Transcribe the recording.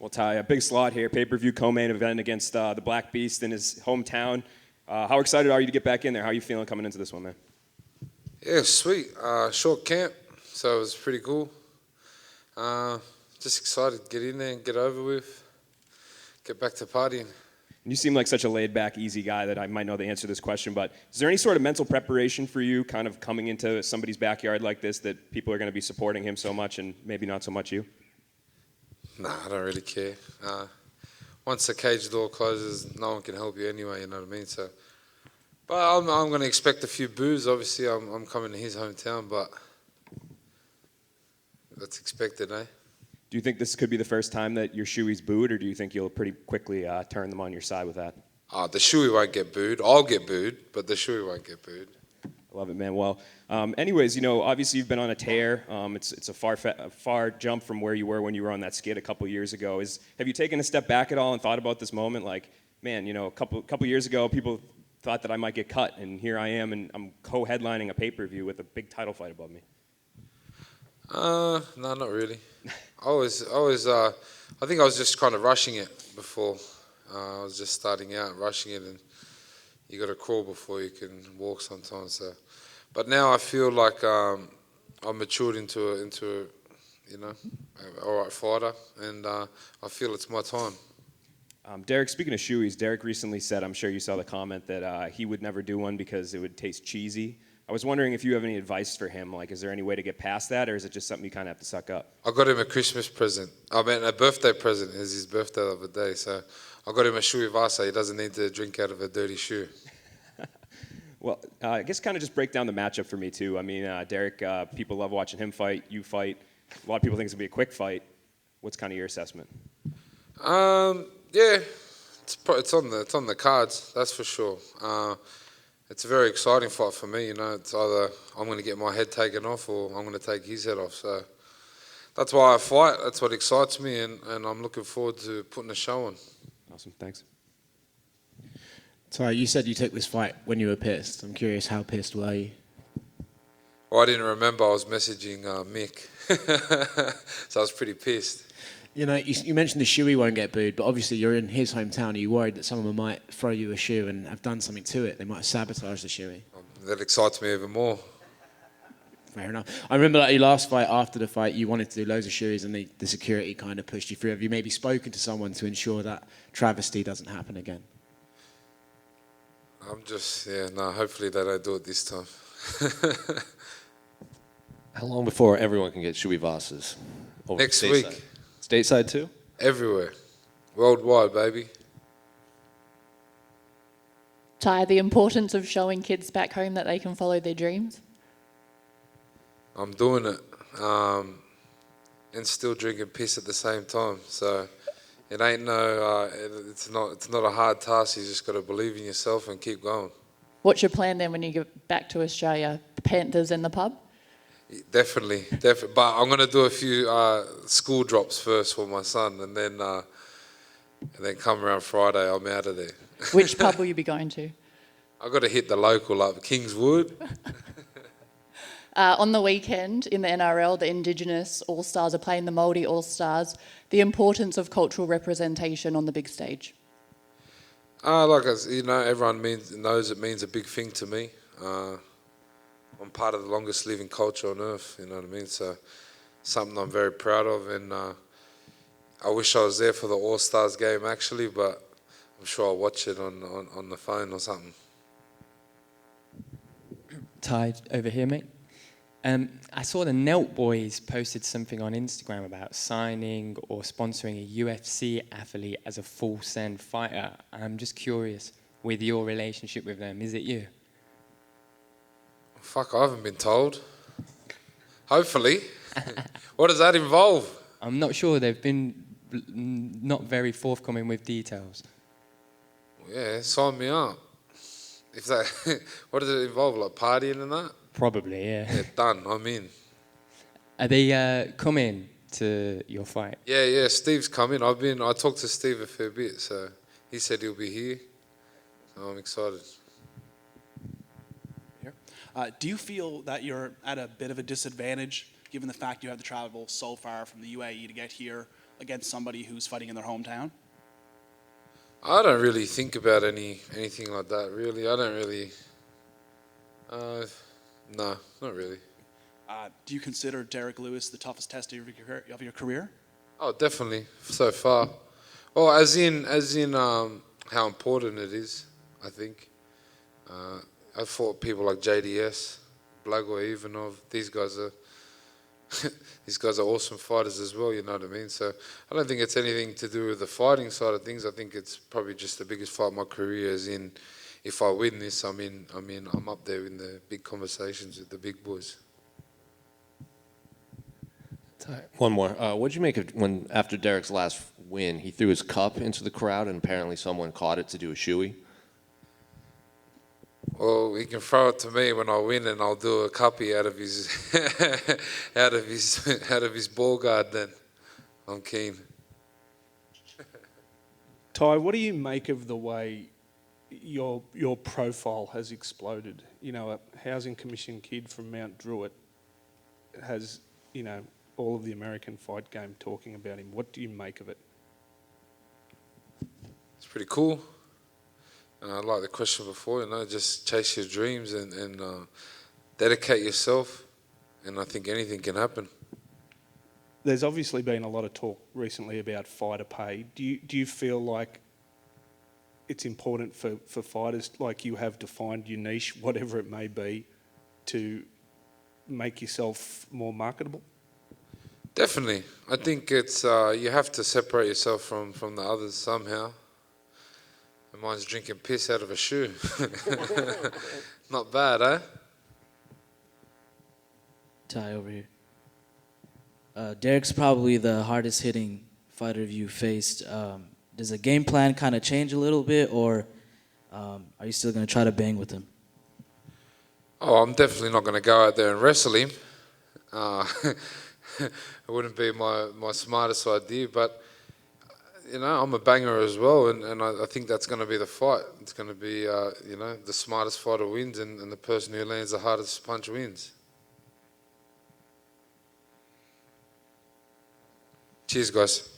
Well, Tai, a big slot here, pay-per-view co-main event against the Black Beast in his hometown. How excited are you to get back in there? How are you feeling coming into this one, man? Yeah, sweet. Short camp, so it was pretty cool. Just excited to get in there and get over with, get back to partying. You seem like such a laid-back, easy guy that I might know the answer to this question, but is there any sort of mental preparation for you kind of coming into somebody's backyard like this that people are going to be supporting him so much and maybe not so much you? Nah, I don't really care. Once the cage door closes, no one can help you anyway, you know what I mean? So, but I'm going to expect a few boos. Obviously, I'm coming to his hometown, but that's expected, eh? Do you think this could be the first time that your shoey's booed, or do you think you'll pretty quickly turn them on your side with that? The shoey won't get booed. I'll get booed, but the shoey won't get booed. I love it, man. Well, anyways, you know, obviously you've been on a tear. It's a far jump from where you were when you were on that skid a couple years ago. Have you taken a step back at all and thought about this moment? Like, man, you know, a couple years ago, people thought that I might get cut, and here I am, and I'm co-headlining a pay-per-view with a big title fight above me. No, not really. I think I was just kind of rushing it before. I was just starting out, rushing it, and you got to crawl before you can walk sometimes. So, but now I feel like I'm matured into a you know, all right fighter, and I feel it's my time. Derek, speaking of shoeys, Derek recently said, I'm sure you saw the comment, that he would never do one because it would taste cheesy. I was wondering if you have any advice for him. Like, is there any way to get past that, or is it just something you kind of have to suck up? I got him a Christmas present. I mean, a birthday present. It was his birthday the other day, so I got him a TaiTuivasa. He doesn't need to drink out of a dirty shoe. Well, I guess kind of just break down the matchup for me, too. I mean, Derek, people love watching him fight, you fight. A lot of people think it's going to be a quick fight. What's kind of your assessment? Yeah, it's on the cards, that's for sure. It's a very exciting fight for me, you know. It's either I'm going to get my head taken off or I'm going to take his head off. So that's why I fight. That's what excites me, and I'm looking forward to putting a show on. Awesome, thanks. Tai, you said you took this fight when you were pissed. I'm curious, how pissed were you? Well, I didn't remember I was messaging Mick, so I was pretty pissed. You know, you mentioned the shoey won't get booed, but obviously you're in his hometown. Are you worried that someone might throw you a shoe and have done something to it? They might sabotage the shoey. That excites me even more. Fair enough. I remember like your last fight, after the fight, you wanted to do loads of shoeys and the security kind of pushed you through. Have you maybe spoken to someone to ensure that travesty doesn't happen again? Hopefully they don't do it this time. How long before everyone can get TaiTuivasas? Next week. Stateside too? Everywhere. Worldwide, baby. Tai, the importance of showing kids back home that they can follow their dreams? I'm doing it. And still drinking piss at the same time. So it ain't it's not a hard task. You just got to believe in yourself and keep going. What's your plan then when you get back to Australia? Panthers in the pub? Definitely. But I'm going to do a few school drops first for my son, and then come around Friday, I'm out of there. Which pub will you be going to? I've got to hit the local up, Kingswood. On the weekend in the NRL, the Indigenous All-Stars are playing the Māori All-Stars. The importance of cultural representation on the big stage. Everyone knows it means a big thing to me. I'm part of the longest living culture on earth, you know what I mean? So something I'm very proud of, and I wish I was there for the All-Stars game actually, but I'm sure I'll watch it on the phone or something. Tai, over here, mate. I saw the Nelt Boys posted something on Instagram about signing or sponsoring a UFC athlete as a full send fighter. I'm just curious, with your relationship with them, is it you? Fuck, I haven't been told. Hopefully. What does that involve? I'm not sure. They've been not very forthcoming with details. Yeah, sign me up. What does it involve, like partying and that? Probably, yeah. Yeah, done, I'm in. Are they coming to your fight? Yeah, Steve's coming. I talked to Steve a fair bit, so he said he'll be here. So I'm excited. Do you feel that you're at a bit of a disadvantage, given the fact you have to travel so far from the UAE to get here? against somebody who's fighting in their hometown? I don't really think about anything like that, really. I don't really... no, not really. Do you consider Derek Lewis the toughest test of your career? Oh, definitely, so far. Well, as in how important it is, I think. I fought people like JDS, Blago Ivanov. These guys are awesome fighters as well, you know what I mean? So I don't think it's anything to do with the fighting side of things. I think it's probably just the biggest fight of my career, as in, if I win this, I'm up there in the big conversations with the big boys. One more. What'd you make of when, after Derek's last win, he threw his cup into the crowd and apparently someone caught it to do a shoey? Well, he can throw it to me when I win, and I'll do a cuppy out of his out of his ball guard. Then I'm keen. Tai, what do you make of the way your profile has exploded? You know, a housing commission kid from Mount Druitt has, you know, all of the American fight game talking about him. What do you make of it? It's pretty cool. I like the question before, you know, just chase your dreams and dedicate yourself, and I think anything can happen. There's obviously been a lot of talk recently about fighter pay. Do you feel like it's important for fighters like you have defined your niche, whatever it may be, to make yourself more marketable? Definitely. I think it's you have to separate yourself from the others somehow. And mine's drinking piss out of a shoe. Not bad, eh? Tai over here. Derek's probably the hardest hitting fighter you faced. Does the game plan kind of change a little bit, or are you still going to try to bang with him? Oh, I'm definitely not going to go out there and wrestle him. It wouldn't be my smartest idea, but you know, I'm a banger as well, and I think that's going to be the fight. It's going to be, you know, the smartest fighter wins, and the person who lands the hardest punch wins. Cheers, guys.